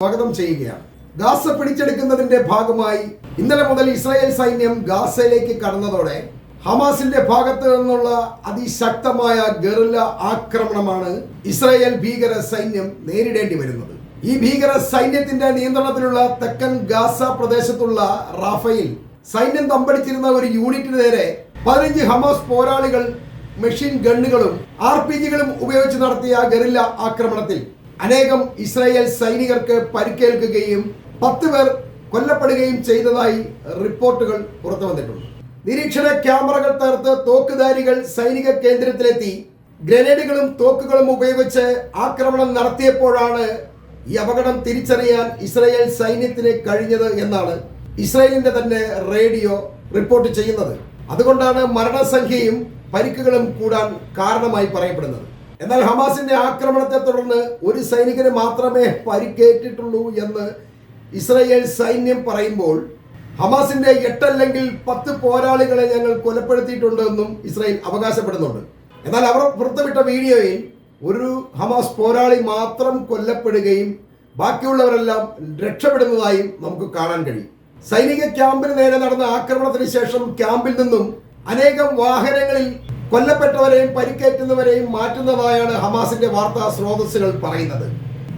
സ്വാഗതം ചെയ്യുകയാണ്. ഗാസ പിടിച്ചെടുക്കുന്നതിന്റെ ഭാഗമായി ഇന്നലെ മുതൽ ഇസ്രായേൽ സൈന്യം ഗാസയിലേക്ക് കടന്നതോടെ ഹമാസിന്റെ ഭാഗത്ത് നിന്നുള്ള അതിശക്തമായ ഗറില്ല ആക്രമണമാണ് ഇസ്രായേൽ ഭീകര സൈന്യം നേരിടേണ്ടി വരുന്നത്. ഈ ഭീകര സൈന്യത്തിന്റെ നിയന്ത്രണത്തിലുള്ള തെക്കൻ ഗാസ പ്രദേശത്തുള്ള റാഫയിൽ സൈന്യം തമ്പടിച്ചിരുന്ന ഒരു യൂണിറ്റിന് നേരെ 15 ഹമാസ് പോരാളികൾ മെഷീൻ ഗണ്ണുകളും RPG-കളും ഉപയോഗിച്ച് നടത്തിയ ഗറില്ല ആക്രമണത്തിൽ അനേകം ഇസ്രായേൽ സൈനികർക്ക് പരിക്കേൽക്കുകയും 10 പേർ കൊല്ലപ്പെടുകയും ചെയ്തതായി റിപ്പോർട്ടുകൾ പുറത്തു വന്നിട്ടുണ്ട്. നിരീക്ഷണ ക്യാമറകൾ തകർത്ത് തോക്കുധാരികൾ സൈനിക കേന്ദ്രത്തിലെത്തി ഗ്രനേഡുകളും തോക്കുകളും ഉപയോഗിച്ച് ആക്രമണം നടത്തിയപ്പോഴാണ് ഈ അപകടം തിരിച്ചറിയാൻ ഇസ്രായേൽ സൈന്യത്തിന് കഴിഞ്ഞത് എന്നാണ് ഇസ്രായേലിന്റെ തന്നെ റേഡിയോ റിപ്പോർട്ട് ചെയ്യുന്നത്. അതുകൊണ്ടാണ് മരണസംഖ്യയും പരിക്കുകളും കൂടാൻ കാരണമായി പറയപ്പെടുന്നത്. എന്നാൽ ഹമാസിന്റെ ആക്രമണത്തെ തുടർന്ന് ഒരു സൈനികന് മാത്രമേ പരിക്കേറ്റിട്ടുള്ളൂ എന്ന് ഇസ്രായേൽ സൈന്യം പറയുമ്പോൾ ഹമാസിന്റെ 8 അല്ലെങ്കിൽ 10 പോരാളികളെ ഞങ്ങൾ കൊലപ്പെടുത്തിയിട്ടുണ്ടെന്നും ഇസ്രായേൽ അവകാശപ്പെടുന്നുണ്ട്. എന്നാൽ അവർ പുറത്തുവിട്ട വീഡിയോയിൽ ഒരു ഹമാസ് പോരാളി മാത്രം കൊല്ലപ്പെടുകയും ബാക്കിയുള്ളവരെല്ലാം രക്ഷപ്പെടുന്നതായും നമുക്ക് കാണാൻ കഴിയും. സൈനിക ക്യാമ്പിന് നേരെ നടന്ന ആക്രമണത്തിന് ശേഷം ക്യാമ്പിൽ നിന്നും അനേകം വാഹനങ്ങളിൽ കൊല്ലപ്പെട്ടവരെയും പരിക്കേറ്റുന്നവരെയും മാറ്റുന്നതായാണ് ഹമാസിന്റെ വാർത്താ സ്രോതസ്സുകൾ പറയുന്നത്.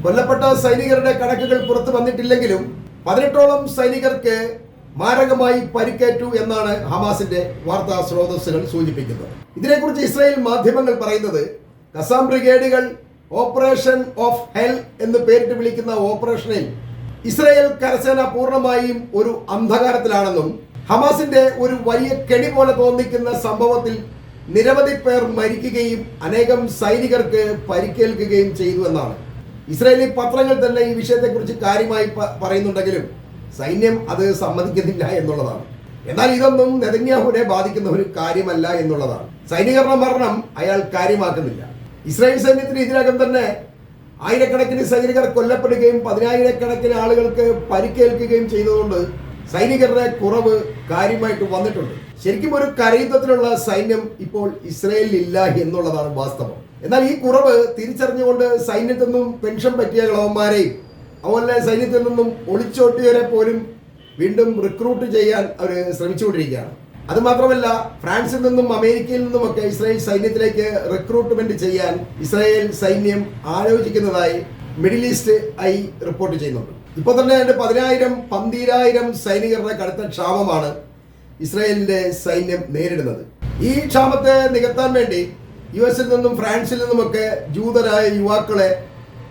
കൊല്ലപ്പെട്ട സൈനികരുടെ കണക്കുകൾ പുറത്തു വന്നിട്ടില്ലെങ്കിലും 18ഓളം സൈനികർക്ക് മാരകമായി പരിക്കേറ്റു എന്നാണ് ഹമാസിന്റെ വാർത്താ സ്രോതസ്സുകൾ സൂചിപ്പിക്കുന്നത്. ഇതിനെക്കുറിച്ച് ഇസ്രായേൽ മാധ്യമങ്ങൾ പറയുന്നത് ഖസാം ബ്രിഗേഡുകൾ ഓപ്പറേഷൻ ഓഫ് ഹെൽ എന്ന് പേരിട്ട് വിളിക്കുന്ന ഓപ്പറേഷനിൽ ഇസ്രായേൽ കരസേന പൂർണ്ണമായും ഒരു അന്ധകാരത്തിലാണെന്നും ഹമാസിന്റെ ഒരു വലിയ കെണി പോലെ തോന്നിക്കുന്ന സംഭവത്തിൽ നിരവധി പേർ മരിക്കുകയും അനേകം സൈനികർക്ക് പരിക്കേൽക്കുകയും ചെയ്തു എന്നാണ്. ഇസ്രായേലി പത്രങ്ങൾ തന്നെ ഈ വിഷയത്തെക്കുറിച്ച് കാര്യമായി പറയുന്നുണ്ടെങ്കിലും സൈന്യം അത് സമ്മതിക്കുന്നില്ല എന്നുള്ളതാണ്. എന്നാൽ ഇതൊന്നും നെതന്യാഹുവിനെ ബാധിക്കുന്ന ഒരു കാര്യമല്ല എന്നുള്ളതാണ്. സൈനികരുടെ മരണം അയാൾ കാര്യമാക്കുന്നില്ല. ഇസ്രായേൽ സൈന്യത്തിന് ഇതിനകം തന്നെ ആയിരക്കണക്കിന് സൈനികർ കൊല്ലപ്പെടുകയും 10,000-കണക്കിന് ആളുകൾക്ക് പരിക്കേൽക്കുകയും ചെയ്തതുകൊണ്ട് സൈനികരുടെ കുറവ് കാര്യമായിട്ട് വന്നിട്ടുണ്ട്. ശരിക്കും ഒരു കരയുദ്ധത്തിലുള്ള സൈന്യം ഇപ്പോൾ ഇസ്രായേലിൽ ഇല്ല എന്നുള്ളതാണ് വാസ്തവം. എന്നാൽ ഈ കുറവ് തിരിച്ചറിഞ്ഞുകൊണ്ട് സൈന്യത്തിൽ നിന്നും പെൻഷൻ പറ്റിയ കളവന്മാരെയും അതുപോലെ സൈന്യത്തിൽ നിന്നും ഒളിച്ചോട്ടിയവരെ പോലും വീണ്ടും റിക്രൂട്ട് ചെയ്യാൻ അവർ ശ്രമിച്ചുകൊണ്ടിരിക്കുകയാണ്. അതുമാത്രമല്ല, ഫ്രാൻസിൽ നിന്നും അമേരിക്കയിൽ നിന്നുമൊക്കെ ഇസ്രായേൽ സൈന്യത്തിലേക്ക് റിക്രൂട്ട്മെന്റ് ചെയ്യാൻ ഇസ്രായേൽ സൈന്യം ആലോചിക്കുന്നതായി മിഡിൽ ഈസ്റ്റ് ഐ റിപ്പോർട്ട് ചെയ്യുന്നുണ്ട്. ഇപ്പോൾ തന്നെ 10,000-12,000 സൈനികരുടെ കടുത്ത ക്ഷാമമാണ് ഇസ്രായേലിന്റെ സൈന്യം നേരിടുന്നത്. ഈ ക്ഷാമത്തെ നികത്താൻ വേണ്ടി US നിന്നും ഫ്രാൻസിൽ നിന്നുമൊക്കെ ജൂതരായ യുവാക്കളെ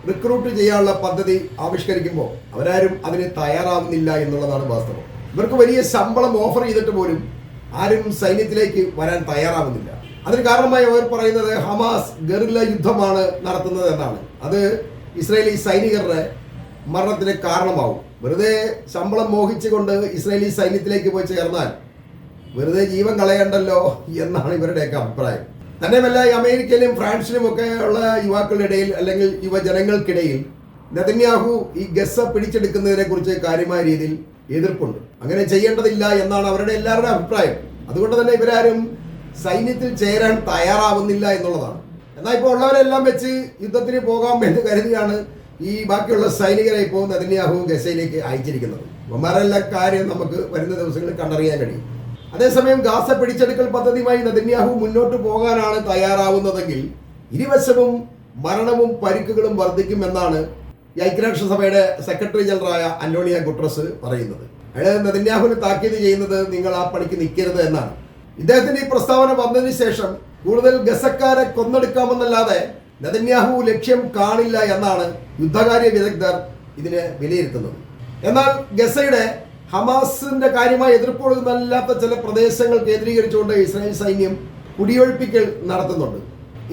റിക്രൂട്ട് ചെയ്യാനുള്ള പദ്ധതി ആവിഷ്കരിക്കുമ്പോൾ അവരാരും അതിന് തയ്യാറാവുന്നില്ല എന്നുള്ളതാണ് വാസ്തവം. ഇവർക്ക് വലിയ ശമ്പളം ഓഫർ ചെയ്തിട്ട് പോലും ആരും സൈന്യത്തിലേക്ക് വരാൻ തയ്യാറാവുന്നില്ല. അതിന് കാരണമായി അവർ പറയുന്നത് ഹമാസ് ഗറില്ല യുദ്ധമാണ് നടത്തുന്നത് എന്നാണ്. അത് ഇസ്രായേലി സൈനികരുടെ മരണത്തിന് കാരണമാവും. വെറുതെ ശമ്പളം മോഹിച്ചുകൊണ്ട് ഇസ്രായേലി സൈന്യത്തിലേക്ക് പോയി ചേർന്നാൽ വെറുതെ ജീവൻ കളയണ്ടല്ലോ എന്നാണ് ഇവരുടെയൊക്കെ അഭിപ്രായം. തന്നെയുമല്ല, അമേരിക്കയിലും ഫ്രാൻസിലും ഒക്കെ ഉള്ള യുവാക്കളുടെ ഇടയിൽ അല്ലെങ്കിൽ യുവജനങ്ങൾക്കിടയിൽ നെതന്യാഹു ഈ ഗസ പിടിച്ചെടുക്കുന്നതിനെ കുറിച്ച് കാര്യമായ രീതിയിൽ എതിർപ്പുണ്ട്. അങ്ങനെ ചെയ്യേണ്ടതില്ല എന്നാണ് അവരുടെ എല്ലാവരുടെ അഭിപ്രായം. അതുകൊണ്ട് തന്നെ ഇവരാരും സൈന്യത്തിൽ ചേരാൻ തയ്യാറാവുന്നില്ല എന്നുള്ളതാണ്. എന്നാൽ ഇപ്പോൾ ഉള്ളവരെല്ലാം വെച്ച് യുദ്ധത്തിന് പോകാം എന്ന് കരുതിയാണ് ഈ ബാക്കിയുള്ള സൈനികരെ ഇപ്പോൾ നെതന്യാഹു ഗസയിലേക്ക് അയച്ചിരിക്കുന്നത്. ഇവന്മാരെല്ലാം കാര്യം നമുക്ക് വരുന്ന ദിവസങ്ങളിൽ കണ്ടറിയാൻ കഴിയും. അതേസമയം ഗാസ പിടിച്ചെടുക്കൽ പദ്ധതിയുമായി നെതന്യാഹു മുന്നോട്ട് പോകാനാണ് തയ്യാറാവുന്നതെങ്കിൽ ഇരുവശവും മരണവും പരിക്കുകളും വർദ്ധിക്കുമെന്നാണ് ഐക്യരാഷ്ട്രസഭയുടെ സെക്രട്ടറി ജനറലായ അന്റോണിയോ ഗുട്ടറസ് പറയുന്നത്. അയാൾ നെതന്യാഹുവിന് താക്കീത് ചെയ്യുന്നത് നിങ്ങൾ ആ പണിക്ക് നിൽക്കരുത് എന്നാണ്. ഇദ്ദേഹത്തിന്റെ ഈ പ്രസ്താവന വന്നതിന് ശേഷം കൂടുതൽ ഗസക്കാരെ കൊന്നെടുക്കാമെന്നല്ലാതെ നെതന്യാഹു ലക്ഷ്യം കാണില്ല എന്നാണ് യുദ്ധകാര്യ വിദഗ്ധർ ഇതിനെ വിലയിരുത്തുന്നത്. എന്നാൽ ഗസയുടെ ഹമാസിന്റെ കാര്യമായി എതിർപ്പൊഴുകുന്നല്ലാത്ത ചില പ്രദേശങ്ങൾ കേന്ദ്രീകരിച്ചുകൊണ്ട് ഇസ്രായേൽ സൈന്യം കുടിയൊഴിപ്പിക്കൽ നടത്തുന്നുണ്ട്.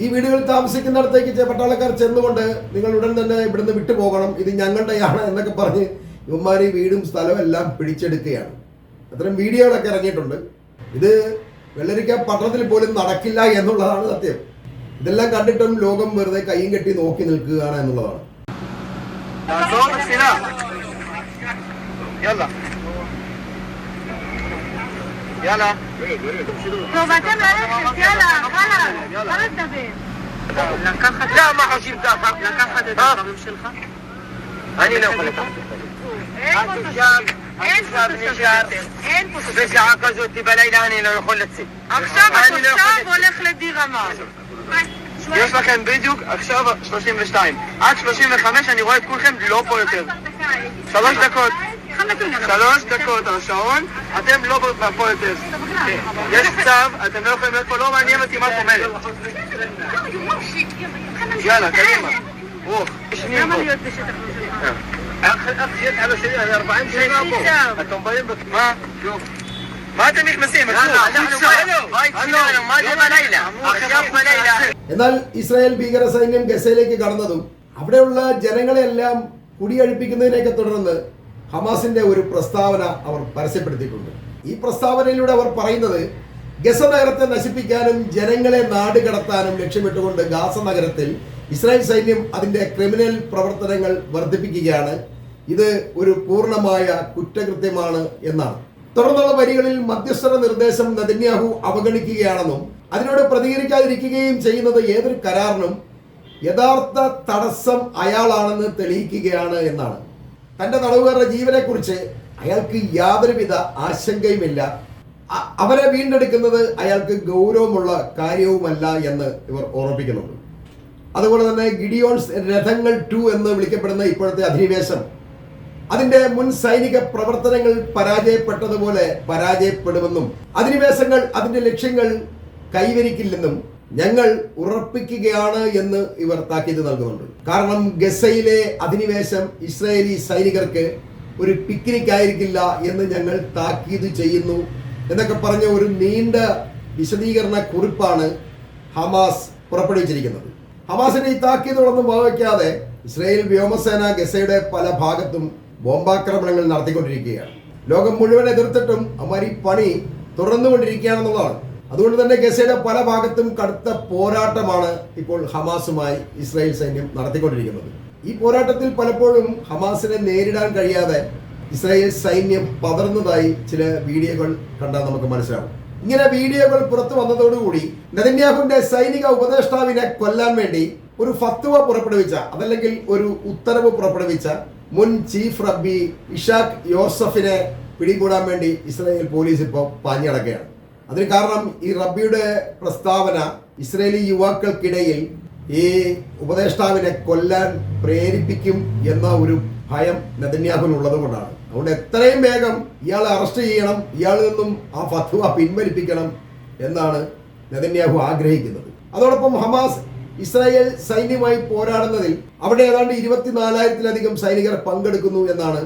ഈ വീടുകളിൽ താമസിക്കുന്നിടത്തേക്ക് പട്ടാളക്കാർ ചെന്നുകൊണ്ട് നിങ്ങൾ ഉടൻ തന്നെ ഇവിടുന്ന് വിട്ടുപോകണം, ഇത് ഞങ്ങളുടെയാണ് എന്നൊക്കെ പറഞ്ഞ് ഇവന്മാർ ഈ വീടും സ്ഥലവും എല്ലാം പിടിച്ചെടുക്കുകയാണ്. അത്തരം വീഡിയോകളൊക്കെ ഇറങ്ങിയിട്ടുണ്ട്. ഇത് വെള്ളരിക്ക പട്ടണത്തിൽ പോലും നടക്കില്ല എന്നുള്ളതാണ് സത്യം. ഇതെല്ലാം കണ്ടിട്ടും ലോകം വെറുതെ കൈയും കെട്ടി നോക്കി നിൽക്കുകയാണ് എന്നുള്ളതാണ്. يلا طب هتعمل يلا خلاص تبين لا ما حجيب دافع لا كان حد يدافع بيمشي الخط אני לא יכול לקחת אותו. עכשיו נשאר, בשעה כזאת בלילה אני לא יכול לצאת. עכשיו הולך לדיר אמר. יש לכם בדיוק עכשיו 32. עד 35 אני רואה את כולכם לא פה יותר. 3 דקות. 3 דקות על השעון, אתם לא פה יותר. יש צו, אתם לא יכולים להיות פה, לא מעניין אותי מה את אומרת. יאללה, קדימה. רוח, שנייה פה. אח שיהיה על השני, אני 40 שנה פה. אתם באים מה? מה אתם נכנסים? എന്നാൽ ഇസ്രായേൽ ഭീകര സൈന്യം ഗസയിലേക്ക് കടന്നതും അവിടെയുള്ള ജനങ്ങളെല്ലാം കുടിയൊഴിപ്പിക്കുന്നതിനെയൊക്കെ തുടർന്ന് ഹമാസിന്റെ ഒരു പ്രസ്താവന അവർ പരസ്യപ്പെടുത്തിയിട്ടുണ്ട്. ഈ പ്രസ്താവനയിലൂടെ അവർ പറയുന്നത് ഗസ നഗരത്തെ നശിപ്പിക്കാനും ജനങ്ങളെ നാട് കടത്താനും ലക്ഷ്യമിട്ടുകൊണ്ട് ഗാസ നഗരത്തിൽ ഇസ്രായേൽ സൈന്യം അതിന്റെ ക്രിമിനൽ പ്രവർത്തനങ്ങൾ വർദ്ധിപ്പിക്കുകയാണ്. ഇത് ഒരു പൂർണ്ണമായ കുറ്റകൃത്യമാണ് എന്നാണ്. തുടർന്നുള്ള വരികളിൽ മധ്യസ്ഥ നിർദ്ദേശം നെതന്യാഹു അവഗണിക്കുകയാണെന്നും അതിനോട് പ്രതികരിക്കാതിരിക്കുകയും ചെയ്യുന്നത് ഏതൊരു കരാറിനും യഥാർത്ഥ തടസ്സം അയാളാണെന്ന് തെളിയിക്കുകയാണ് എന്നാണ്. തന്റെ തടവുകാരുടെ ജീവനെക്കുറിച്ച് അയാൾക്ക് യാതൊരുവിധ ആശങ്കയുമില്ല. അവരെ വീണ്ടെടുക്കുന്നത് അയാൾക്ക് ഗൗരവമുള്ള കാര്യവുമല്ല എന്ന് ഇവർ ഓർമ്മിപ്പിക്കുന്നുണ്ട്. അതുപോലെ തന്നെ ഗിഡിയോൺസ് രഥങ്ങൾ 2 എന്ന് വിളിക്കപ്പെടുന്ന ഇപ്പോഴത്തെ അധിനിവേശം അതിന്റെ മുൻ സൈനിക പ്രവർത്തനങ്ങൾ പരാജയപ്പെട്ടതുപോലെ പരാജയപ്പെടുമെന്നും അധിനിവേശങ്ങൾ അതിന്റെ ലക്ഷ്യങ്ങൾ കൈവരിക്കില്ലെന്നും ഞങ്ങൾ ഉറപ്പിക്കുകയാണ് എന്ന് ഇവർ താക്കീത് നൽകുന്നുണ്ട്. കാരണം ഗസയിലെ അധിനിവേശം ഇസ്രായേലി സൈനികർക്ക് ഒരു പിക്നിക് ആയിരിക്കില്ല എന്ന് ഞങ്ങൾ താക്കീത് ചെയ്യുന്നു എന്നൊക്കെ പറഞ്ഞ ഒരു നീണ്ട വിശദീകരണ കുറിപ്പാണ് ഹമാസ് പുറപ്പെടുവിച്ചിരിക്കുന്നത്. ഹമാസിന്റെ ഈ താക്കീതുകളൊന്നും വകവയ്ക്കാതെ ഇസ്രായേൽ വ്യോമസേന ഗസയുടെ പല ഭാഗത്തും ബോംബാക്രമണങ്ങൾ നടത്തിക്കൊണ്ടിരിക്കുകയാണ്. ലോകം മുഴുവൻ എതിർത്തിട്ടും അമാരി പണി തുടർന്നുകൊണ്ടിരിക്കുകയാണെന്നുള്ളതാണ്. അതുകൊണ്ട് തന്നെ ഗസയുടെ പല ഭാഗത്തും കടുത്ത പോരാട്ടമാണ് ഇപ്പോൾ ഹമാസുമായി ഇസ്രായേൽ സൈന്യം നടത്തിക്കൊണ്ടിരിക്കുന്നത്. ഈ പോരാട്ടത്തിൽ പലപ്പോഴും ഹമാസിനെ നേരിടാൻ കഴിയാതെ ഇസ്രായേൽ സൈന്യം പതർന്നതായി ചില വീഡിയോകൾ കണ്ടാൽ നമുക്ക് മനസ്സിലാവും. ഇങ്ങനെ വീഡിയോകൾ പുറത്തു വന്നതോടുകൂടി നെതന്യാഹുവിന്റെ സൈനിക ഉപദേഷ്ടാവിനെ കൊല്ലാൻ വേണ്ടി ഒരു ഫത്വ പുറപ്പെടുവിച്ച, അതല്ലെങ്കിൽ ഒരു ഉത്തരവ് പുറപ്പെടുവിച്ച മുൻ ചീഫ് റബ്ബി ഇഷാഖ് യോസഫിനെ പിടികൂടാൻ വേണ്ടി ഇസ്രായേൽ പോലീസ് ഇപ്പോൾ പാഞ്ഞടക്കുകയാണ്. അതിന് കാരണം ഈ റബ്ബിയുടെ പ്രസ്താവന ഇസ്രായേലി യുവാക്കൾക്കിടയിൽ ഈ ഉപദേഷ്ടാവിനെ കൊല്ലാൻ പ്രേരിപ്പിക്കും എന്ന ഒരു ഭയം നെതന്യാഹുവിനുള്ളത് കൊണ്ടാണ്. അതുകൊണ്ട് എത്രയും വേഗം ഇയാളെ അറസ്റ്റ് ചെയ്യണം, ഇയാളിൽ നിന്നും ആ ഫത്വ പിൻവലിപ്പിക്കണം എന്നാണ് നെതന്യാഹു ആഗ്രഹിക്കുന്നത്. അതോടൊപ്പം ഹമാസ് ഇസ്രായേൽ സൈന്യമായി പോരാടുന്നതിൽ അവിടെ ഏതാണ്ട് 24,000-ലധികം സൈനികർ പങ്കെടുക്കുന്നു എന്നാണ്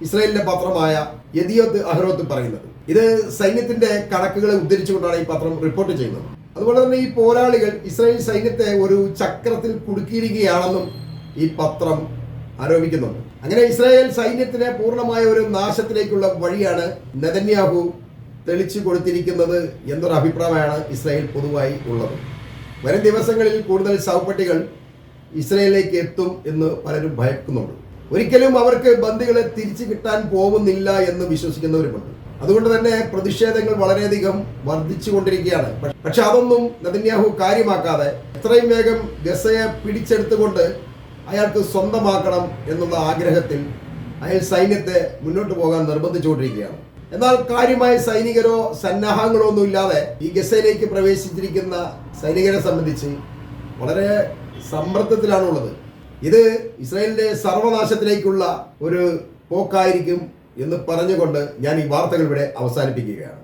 ഇസ്രായേലിന്റെ പത്രമായ യദിയോത്ത് അഹ്റോത്ത് പറയുന്നത്. ഇത് സൈന്യത്തിന്റെ കണക്കുകളെ ഉദ്ധരിച്ചുകൊണ്ടാണ് ഈ പത്രം റിപ്പോർട്ട് ചെയ്യുന്നത്. അതുപോലെ തന്നെ ഈ പോരാളികൾ ഇസ്രായേൽ സൈന്യത്തെ ഒരു ചക്രത്തിൽ കുടുക്കിയിരിക്കുകയാണെന്നും ഈ പത്രം ആരോപിക്കുന്നുണ്ട്. അങ്ങനെ ഇസ്രായേൽ സൈന്യത്തിന് പൂർണ്ണമായ ഒരു നാശത്തിലേക്കുള്ള വഴിയാണ് നെതന്യാഹു തെളിച്ചു കൊടുത്തിരിക്കുന്നത് എന്നൊരു അഭിപ്രായമാണ് ഇസ്രായേൽ പൊതുവായി ഉള്ളത്. വരും ദിവസങ്ങളിൽ കൂടുതൽ ശവപ്പെട്ടികൾ ഇസ്രായേലിലേക്ക് എത്തും എന്ന് പലരും ഭയക്കുന്നുണ്ട്. ഒരിക്കലും അവർക്ക് ബന്ദികളെ തിരിച്ചു കിട്ടാൻ പോകുന്നില്ല എന്ന് വിശ്വസിക്കുന്നവരുമുണ്ട്. അതുകൊണ്ട് തന്നെ പ്രതിഷേധങ്ങൾ വളരെയധികം വർദ്ധിച്ചുകൊണ്ടിരിക്കുകയാണ്. പക്ഷെ അതൊന്നും നെതന്യാഹു കാര്യമാക്കാതെ എത്രയും വേഗം ഗസയെ പിടിച്ചെടുത്തുകൊണ്ട് അയാൾക്ക് സ്വന്തമാക്കണം എന്നുള്ള ആഗ്രഹത്തിൽ അയാൾ സൈന്യത്തെ മുന്നോട്ട് പോകാൻ നിർബന്ധിച്ചുകൊണ്ടിരിക്കുകയാണ്. എന്നാൽ കാര്യമായ സൈനികരോ സന്നാഹങ്ങളോ ഒന്നും ഇല്ലാതെ ഈ ഗസയിലേക്ക് പ്രവേശിച്ചിരിക്കുന്ന സൈനികരെ സംബന്ധിച്ച് വളരെ സമ്മർദ്ദത്തിലാണുള്ളത്. ഇത് ഇസ്രായേലിന്റെ സർവനാശത്തിലേക്കുള്ള ഒരു പോക്കായിരിക്കും എന്ന് പറഞ്ഞുകൊണ്ട് ഞാൻ ഈ വാർത്തകൾ ഇവിടെ അവസാനിപ്പിക്കുകയാണ്.